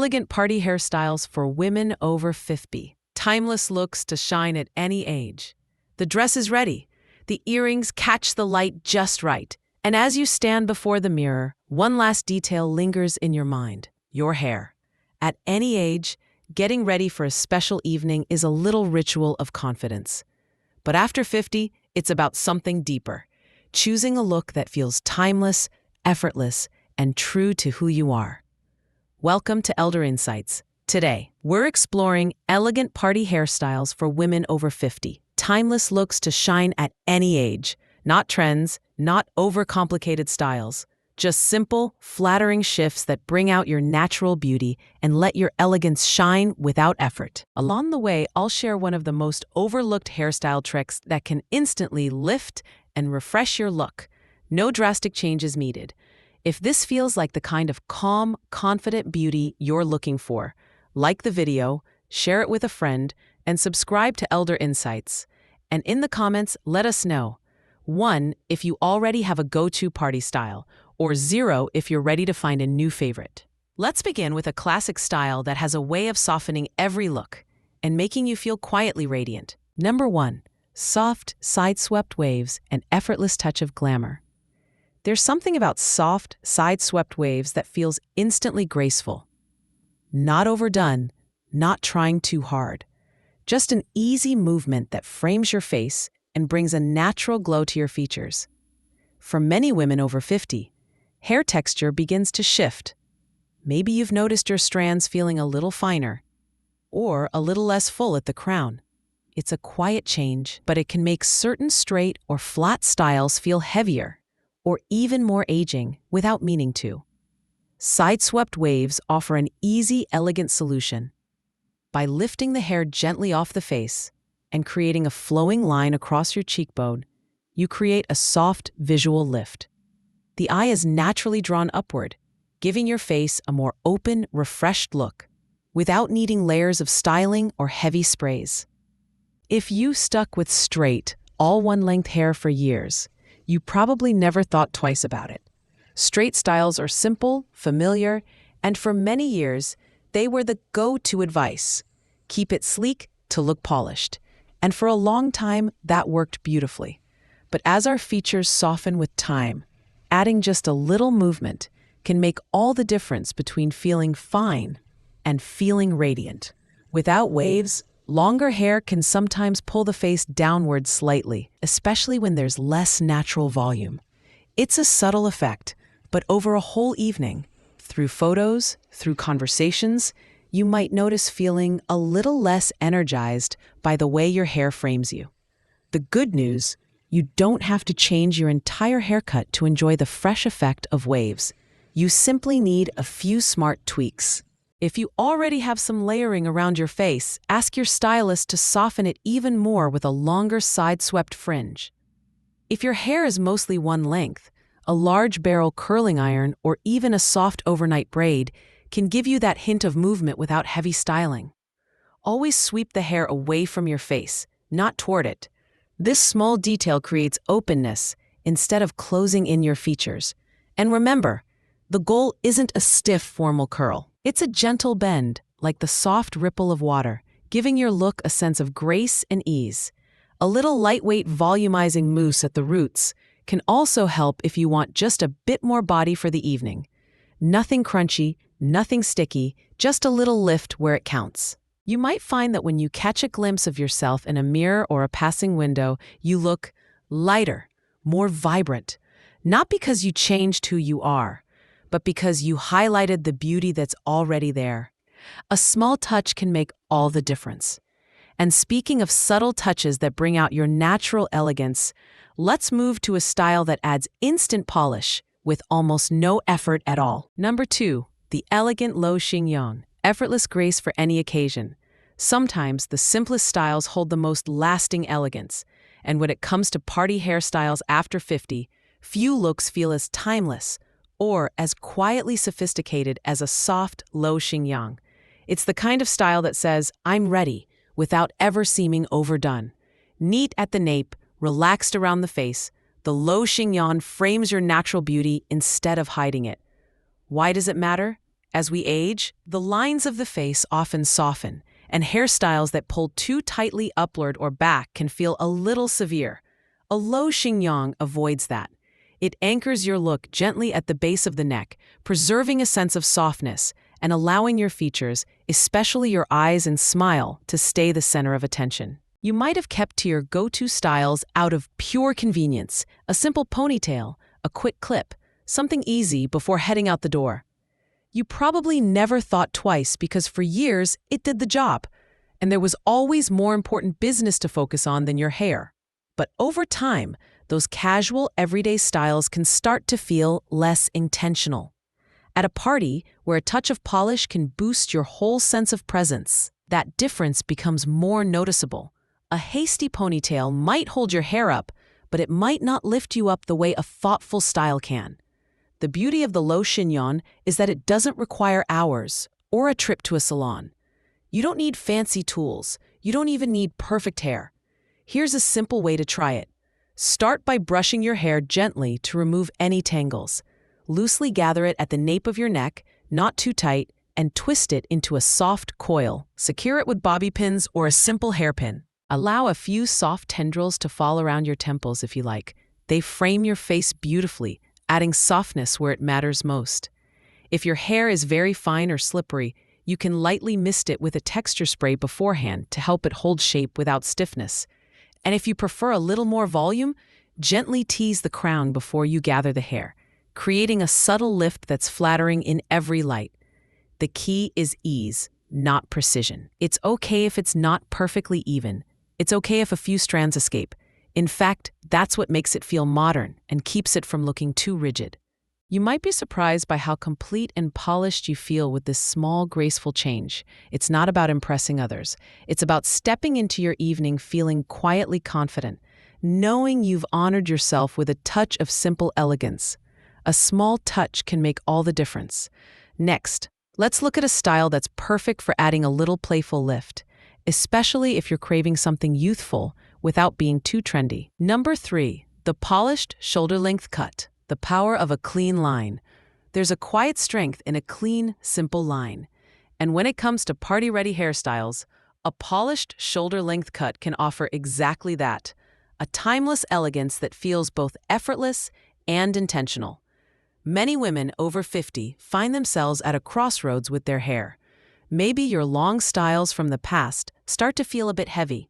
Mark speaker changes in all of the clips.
Speaker 1: elegant party hairstyles for women over 50. Timeless looks to shine at any age. The dress is ready. The earrings catch the light just right. And as you stand before the mirror, one last detail lingers in your mind: your hair. At any age, getting ready for a special evening is a little ritual of confidence. But after 50, it's about something deeper. Choosing a look that feels timeless, effortless, and true to who you are. Welcome to Elder Insights. Today, we're exploring elegant party hairstyles for women over 50. Timeless looks to shine at any age. Not trends, not overcomplicated styles. Just simple, flattering shifts that bring out your natural beauty and let your elegance shine without effort. Along the way, I'll share one of the most overlooked hairstyle tricks that can instantly lift and refresh your look. No drastic changes needed. If this feels like the kind of calm, confident beauty you're looking for, like the video, share it with a friend, and subscribe to Elder Insights. And in the comments, let us know. 1, if you already have a go-to party style, or 0 if you're ready to find a new favorite. Let's begin with a classic style that has a way of softening every look and making you feel quietly radiant. Number 1, soft, side-swept waves, an effortless touch of glamour. There's something about soft, side-swept waves that feels instantly graceful. Not overdone, not trying too hard. Just an easy movement that frames your face and brings a natural glow to your features. For many women over 50, hair texture begins to shift. Maybe you've noticed your strands feeling a little finer or a little less full at the crown. It's a quiet change, but it can make certain straight or flat styles feel heavier or even more aging without meaning to. Side-swept waves offer an easy, elegant solution. By lifting the hair gently off the face and creating a flowing line across your cheekbone, you create a soft visual lift. The eye is naturally drawn upward, giving your face a more open, refreshed look, without needing layers of styling or heavy sprays. If you stuck with straight, all one-length hair for years, you probably never thought twice about it. Straight styles are simple, familiar, and for many years, they were the go-to advice. Keep it sleek to look polished. And for a long time, that worked beautifully. But as our features soften with time, adding just a little movement can make all the difference between feeling fine and feeling radiant. Without waves, longer hair can sometimes pull the face downward slightly, especially when there's less natural volume. It's a subtle effect, but over a whole evening, through photos, through conversations, you might notice feeling a little less energized by the way your hair frames you. The good news: you don't have to change your entire haircut to enjoy the fresh effect of waves. You simply need a few smart tweaks. If you already have some layering around your face, ask your stylist to soften it even more with a longer side-swept fringe. If your hair is mostly one length, a large barrel curling iron or even a soft overnight braid can give you that hint of movement without heavy styling. Always sweep the hair away from your face, not toward it. This small detail creates openness instead of closing in your features. And remember, the goal isn't a stiff, formal curl. It's a gentle bend, like the soft ripple of water, giving your look a sense of grace and ease. A little lightweight volumizing mousse at the roots can also help if you want just a bit more body for the evening. Nothing crunchy, nothing sticky, just a little lift where it counts. You might find that when you catch a glimpse of yourself in a mirror or a passing window, you look lighter, more vibrant. Not because you changed who you are, but because you highlighted the beauty that's already there. A small touch can make all the difference. And speaking of subtle touches that bring out your natural elegance, let's move to a style that adds instant polish with almost no effort at all. Number 2, the elegant low chignon, effortless grace for any occasion. Sometimes the simplest styles hold the most lasting elegance, and when it comes to party hairstyles after 50, few looks feel as timeless or as quietly sophisticated as a soft, low chignon. It's the kind of style that says, "I'm ready," without ever seeming overdone. Neat at the nape, relaxed around the face, the low chignon frames your natural beauty instead of hiding it. Why does it matter? As we age, the lines of the face often soften, and hairstyles that pull too tightly upward or back can feel a little severe. A low chignon avoids that. It anchors your look gently at the base of the neck, preserving a sense of softness and allowing your features, especially your eyes and smile, to stay the center of attention. You might have kept to your go-to styles out of pure convenience, a simple ponytail, a quick clip, something easy before heading out the door. You probably never thought twice because for years it did the job, and there was always more important business to focus on than your hair. But over time, those casual, everyday styles can start to feel less intentional. At a party where a touch of polish can boost your whole sense of presence, that difference becomes more noticeable. A hasty ponytail might hold your hair up, but it might not lift you up the way a thoughtful style can. The beauty of the low chignon is that it doesn't require hours or a trip to a salon. You don't need fancy tools. You don't even need perfect hair. Here's a simple way to try it. Start by brushing your hair gently to remove any tangles. Loosely gather it at the nape of your neck, not too tight, and twist it into a soft coil. Secure it with bobby pins or a simple hairpin. Allow a few soft tendrils to fall around your temples if you like. They frame your face beautifully, adding softness where it matters most. If your hair is very fine or slippery, you can lightly mist it with a texture spray beforehand to help it hold shape without stiffness. And if you prefer a little more volume, gently tease the crown before you gather the hair, creating a subtle lift that's flattering in every light. The key is ease, not precision. It's okay if it's not perfectly even. It's okay if a few strands escape. In fact, that's what makes it feel modern and keeps it from looking too rigid. You might be surprised by how complete and polished you feel with this small, graceful change. It's not about impressing others. It's about stepping into your evening feeling quietly confident, knowing you've honored yourself with a touch of simple elegance. A small touch can make all the difference. Next, let's look at a style that's perfect for adding a little playful lift, especially if you're craving something youthful without being too trendy. Number 3, the polished shoulder-length cut. The power of a clean line. There's a quiet strength in a clean, simple line. And when it comes to party-ready hairstyles, a polished shoulder-length cut can offer exactly that. A timeless elegance that feels both effortless and intentional. Many women over 50 find themselves at a crossroads with their hair. Maybe your long styles from the past start to feel a bit heavy,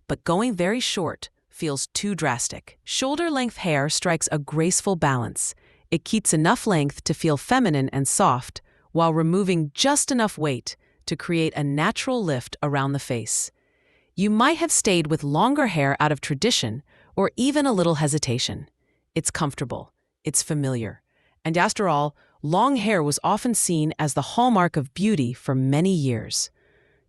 Speaker 1: but going very short feels too drastic. Shoulder-length hair strikes a graceful balance. It keeps enough length to feel feminine and soft, while removing just enough weight to create a natural lift around the face. You might have stayed with longer hair out of tradition or even a little hesitation. It's comfortable, it's familiar, and after all, long hair was often seen as the hallmark of beauty for many years.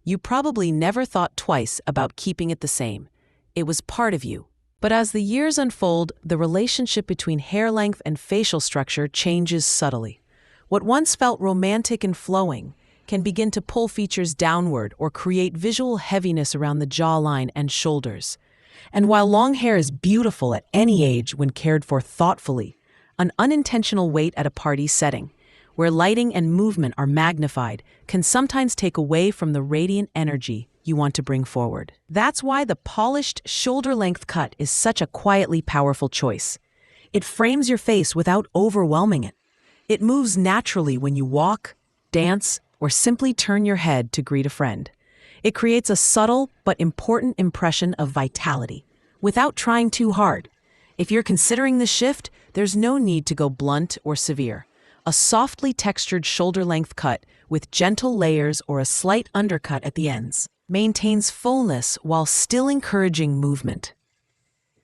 Speaker 1: You probably never thought twice about keeping it the same. It was part of you. But as the years unfold, the relationship between hair length and facial structure changes subtly. What once felt romantic and flowing can begin to pull features downward or create visual heaviness around the jawline and shoulders. And while long hair is beautiful at any age when cared for thoughtfully, an unintentional weight at a party setting, where lighting and movement are magnified, can sometimes take away from the radiant energy you want to bring forward. That's why the polished shoulder-length cut is such a quietly powerful choice. It frames your face without overwhelming it. It moves naturally when you walk, dance, or simply turn your head to greet a friend. It creates a subtle but important impression of vitality, without trying too hard. If you're considering the shift, there's no need to go blunt or severe. A softly textured shoulder-length cut with gentle layers or a slight undercut at the ends maintains fullness while still encouraging movement.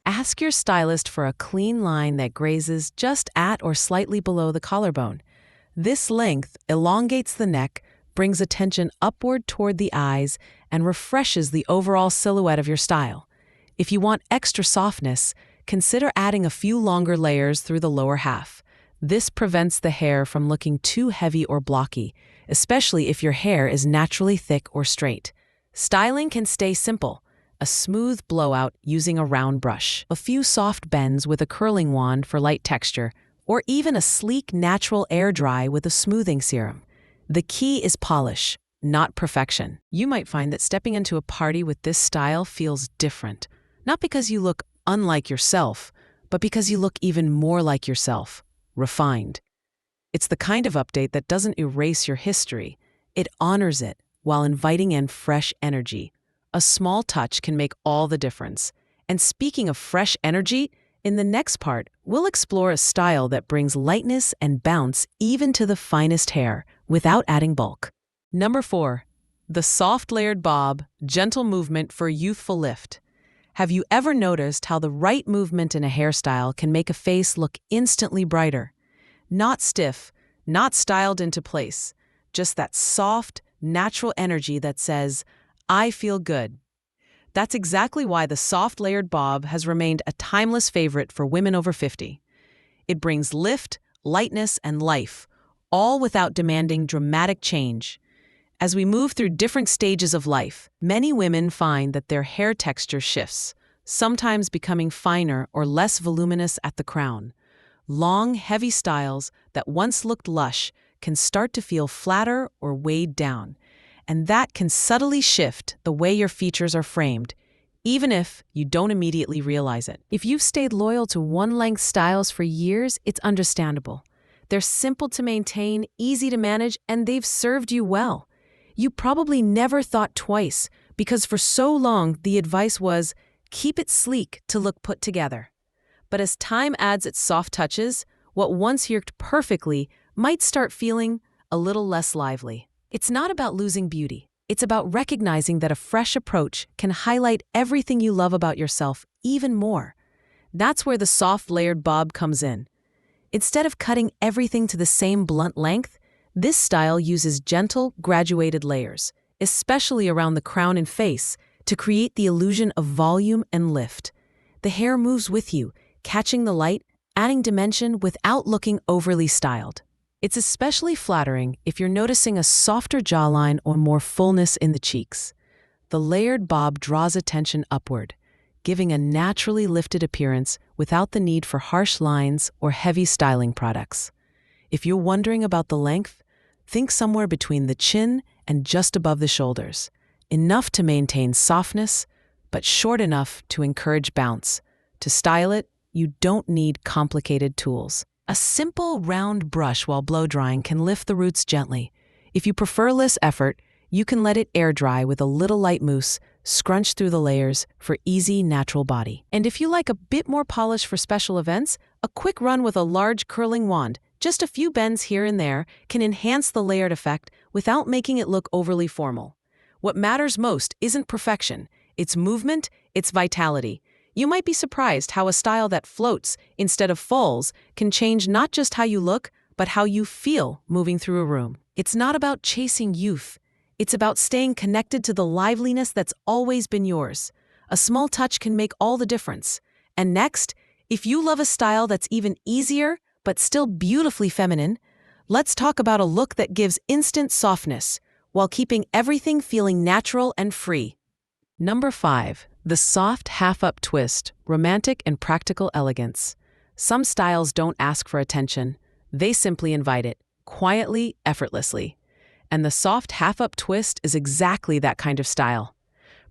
Speaker 1: Ask your stylist for a clean line that grazes just at or slightly below the collarbone. This length elongates the neck, brings attention upward toward the eyes, and refreshes the overall silhouette of your style. If you want extra softness, consider adding a few longer layers through the lower half. This prevents the hair from looking too heavy or blocky, especially if your hair is naturally thick or straight. Styling can stay simple. A smooth blowout using a round brush, a few soft bends with a curling wand for light texture, or even a sleek natural air dry with a smoothing serum. The key is polish, not perfection. You might find that stepping into a party with this style feels different, not because you look unlike yourself, but because you look even more like yourself, refined. It's the kind of update that doesn't erase your history, it honors it while inviting in fresh energy. A small touch can make all the difference. And speaking of fresh energy, in the next part, we'll explore a style that brings lightness and bounce even to the finest hair without adding bulk. Number 4. The soft layered bob, gentle movement for youthful lift. Have you ever noticed how the right movement in a hairstyle can make a face look instantly brighter? Not stiff, not styled into place, just that soft, natural energy that says, I feel good. That's exactly why the soft layered bob has remained a timeless favorite for women over 50. It brings lift, lightness, and life, all without demanding dramatic change. As we move through different stages of life, many women find that their hair texture shifts, sometimes becoming finer or less voluminous at the crown. Long, heavy styles that once looked lush can start to feel flatter or weighed down, and that can subtly shift the way your features are framed, even if you don't immediately realize it. If you've stayed loyal to one-length styles for years, it's understandable. They're simple to maintain, easy to manage, and they've served you well. You probably never thought twice, because for so long the advice was, keep it sleek to look put together. But as time adds its soft touches, what once worked perfectly might start feeling a little less lively. It's not about losing beauty. It's about recognizing that a fresh approach can highlight everything you love about yourself even more. That's where the soft layered bob comes in. Instead of cutting everything to the same blunt length, this style uses gentle, graduated layers, especially around the crown and face, to create the illusion of volume and lift. The hair moves with you, catching the light, adding dimension without looking overly styled. It's especially flattering if you're noticing a softer jawline or more fullness in the cheeks. The layered bob draws attention upward, giving a naturally lifted appearance without the need for harsh lines or heavy styling products. If you're wondering about the length, think somewhere between the chin and just above the shoulders, enough to maintain softness, but short enough to encourage bounce. To style it, you don't need complicated tools. A simple, round brush while blow-drying can lift the roots gently. If you prefer less effort, you can let it air dry with a little light mousse, scrunch through the layers for easy, natural body. And if you like a bit more polish for special events, a quick run with a large curling wand, just a few bends here and there, can enhance the layered effect without making it look overly formal. What matters most isn't perfection, it's movement, it's vitality. You might be surprised how a style that floats instead of falls can change not just how you look, but how you feel moving through a room. It's not about chasing youth. It's about staying connected to the liveliness that's always been yours. A small touch can make all the difference. And next, if you love a style that's even easier, but still beautifully feminine, let's talk about a look that gives instant softness while keeping everything feeling natural and free. Number 5. The soft half-up twist, romantic and practical elegance. Some styles don't ask for attention. They simply invite it, quietly, effortlessly. And the soft half-up twist is exactly that kind of style.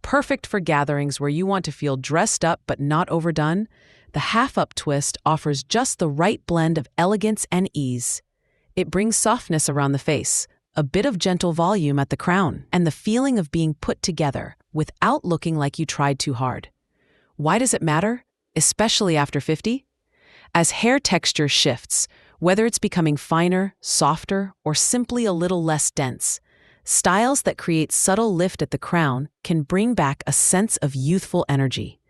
Speaker 1: Perfect for gatherings where you want to feel dressed up but not overdone, the half-up twist offers just the right blend of elegance and ease. It brings softness around the face, a bit of gentle volume at the crown, and the feeling of being put together without looking like you tried too hard. Why does it matter, especially after 50? As hair texture shifts, whether it's becoming finer, softer, or simply a little less dense, styles that create subtle lift at the crown can bring back a sense of youthful energy,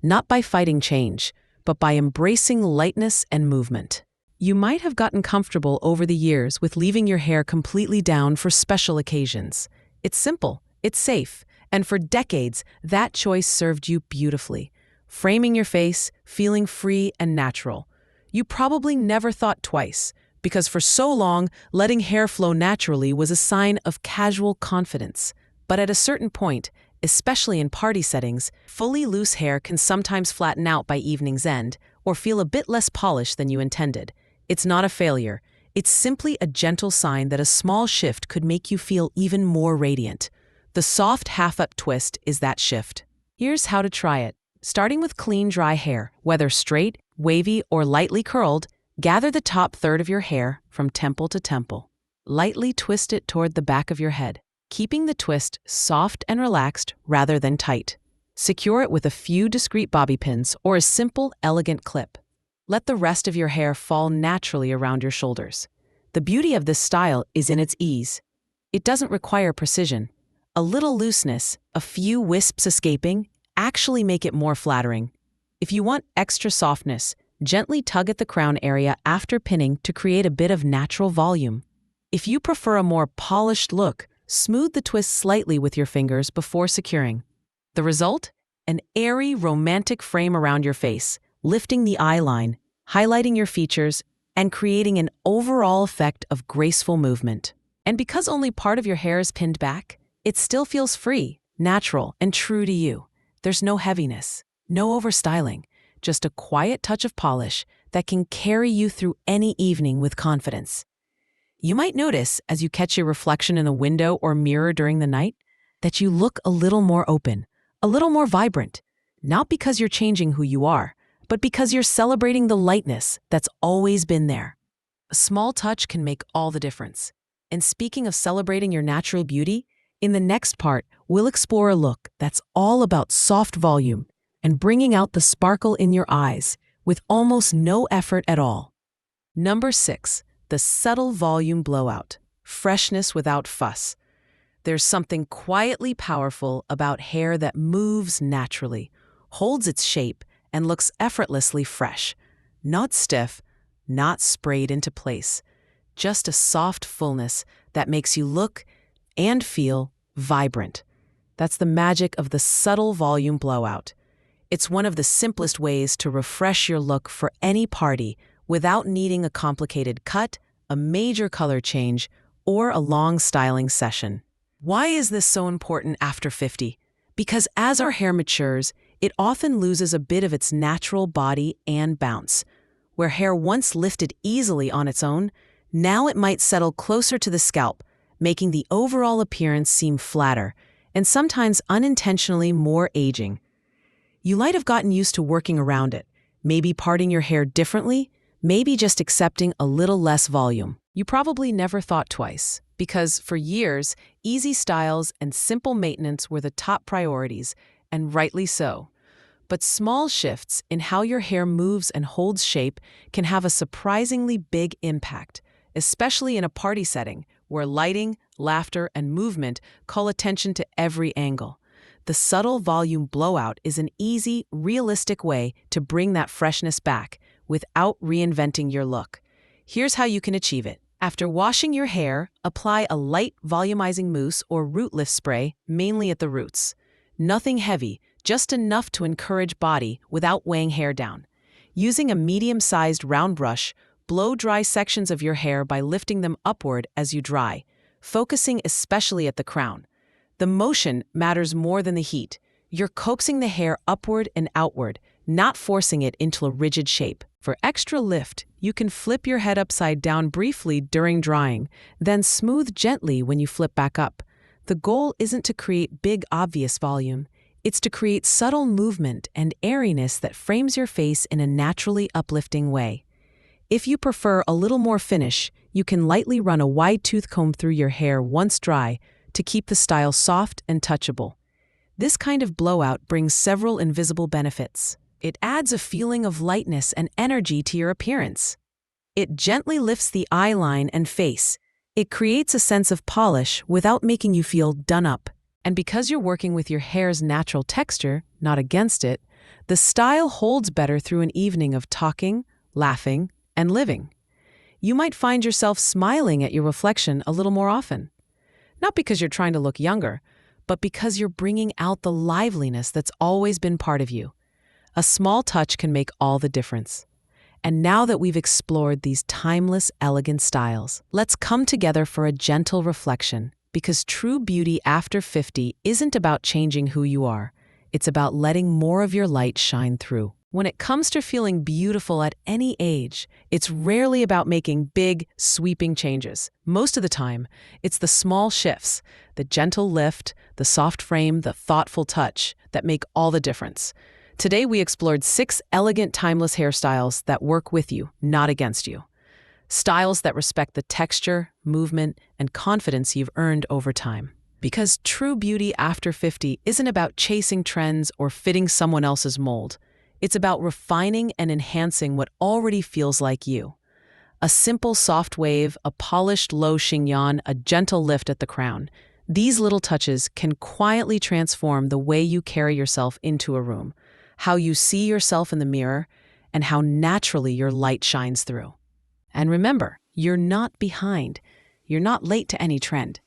Speaker 1: not by fighting change, but by embracing lightness and movement. You might have gotten comfortable over the years with leaving your hair completely down for special occasions. It's simple, it's safe, and for decades, that choice served you beautifully, framing your face, feeling free and natural. You probably never thought twice, because for so long, letting hair flow naturally was a sign of casual confidence. But at a certain point, especially in party settings, fully loose hair can sometimes flatten out by evening's end or feel a bit less polished than you intended. It's not a failure. It's simply a gentle sign that a small shift could make you feel even more radiant. The soft half-up twist is that shift. Here's how to try it. Starting with clean, dry hair, whether straight, wavy, or lightly curled, gather the top third of your hair from temple to temple. Lightly twist it toward the back of your head, keeping the twist soft and relaxed rather than tight. Secure it with a few discreet bobby pins or a simple, elegant clip. Let the rest of your hair fall naturally around your shoulders. The beauty of this style is in its ease. It doesn't require precision. A little looseness, a few wisps escaping, actually make it more flattering. If you want extra softness, gently tug at the crown area after pinning to create a bit of natural volume. If you prefer a more polished look, smooth the twist slightly with your fingers before securing. The result? An airy, romantic frame around your face, lifting the eye line, highlighting your features, and creating an overall effect of graceful movement. And because only part of your hair is pinned back, it still feels free, natural, and true to you. There's no heaviness, no overstyling, just a quiet touch of polish that can carry you through any evening with confidence. You might notice, as you catch your reflection in a window or mirror during the night, that you look a little more open, a little more vibrant, not because you're changing who you are, but because you're celebrating the lightness that's always been there. A small touch can make all the difference. And speaking of celebrating your natural beauty, in the next part, we'll explore a look that's all about soft volume and bringing out the sparkle in your eyes with almost no effort at all. Number 6, the subtle volume blowout, freshness without fuss. There's something quietly powerful about hair that moves naturally, holds its shape, and looks effortlessly fresh. Not stiff, not sprayed into place. Just a soft fullness that makes you look and feel vibrant. That's the magic of the subtle volume blowout. It's one of the simplest ways to refresh your look for any party without needing a complicated cut, a major color change, or a long styling session. Why is this so important after 50? Because as our hair matures, it often loses a bit of its natural body and bounce. Where hair once lifted easily on its own, now it might settle closer to the scalp, making the overall appearance seem flatter, and sometimes unintentionally more aging. You might have gotten used to working around it, maybe parting your hair differently, maybe just accepting a little less volume. You probably never thought twice, because for years, easy styles and simple maintenance were the top priorities, and rightly so. But small shifts in how your hair moves and holds shape can have a surprisingly big impact, especially in a party setting where lighting, laughter, and movement call attention to every angle. The subtle volume blowout is an easy, realistic way to bring that freshness back without reinventing your look. Here's how you can achieve it. After washing your hair, apply a light volumizing mousse or root lift spray, mainly at the roots. Nothing heavy, just enough to encourage body without weighing hair down. Using a medium-sized round brush, blow dry sections of your hair by lifting them upward as you dry, focusing especially at the crown. The motion matters more than the heat. You're coaxing the hair upward and outward, not forcing it into a rigid shape. For extra lift, you can flip your head upside down briefly during drying, then smooth gently when you flip back up. The goal isn't to create big, obvious volume. It's to create subtle movement and airiness that frames your face in a naturally uplifting way. If you prefer a little more finish, you can lightly run a wide tooth comb through your hair once dry to keep the style soft and touchable. This kind of blowout brings several invisible benefits. It adds a feeling of lightness and energy to your appearance. It gently lifts the eye line and face. It creates a sense of polish without making you feel done up. And because you're working with your hair's natural texture, not against it, the style holds better through an evening of talking, laughing, and living. You might find yourself smiling at your reflection a little more often. Not because you're trying to look younger, but because you're bringing out the liveliness that's always been part of you. A small touch can make all the difference. And now that we've explored these timeless, elegant styles, let's come together for a gentle reflection, because true beauty after 50 isn't about changing who you are. It's about letting more of your light shine through. When it comes to feeling beautiful at any age, it's rarely about making big, sweeping changes. Most of the time, it's the small shifts, the gentle lift, the soft frame, the thoughtful touch that make all the difference. Today, we explored 6 elegant, timeless hairstyles that work with you, not against you. Styles that respect the texture, movement, and confidence you've earned over time. Because true beauty after 50 isn't about chasing trends or fitting someone else's mold. It's about refining and enhancing what already feels like you. A simple soft wave, a polished low chignon, a gentle lift at the crown. These little touches can quietly transform the way you carry yourself into a room, how you see yourself in the mirror, and how naturally your light shines through. And remember, you're not behind. You're not late to any trend.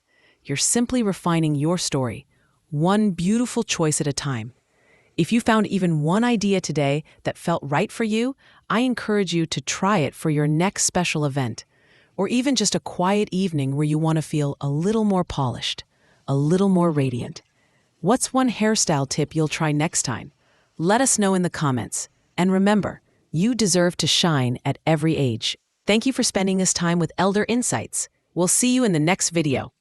Speaker 1: You're simply refining your story, one beautiful choice at a time. If you found even one idea today that felt right for you, I encourage you to try it for your next special event, or even just a quiet evening where you want to feel a little more polished, a little more radiant. What's one hairstyle tip you'll try next time? Let us know in the comments. And remember, you deserve to shine at every age. Thank you for spending this time with Elder Insights. We'll see you in the next video.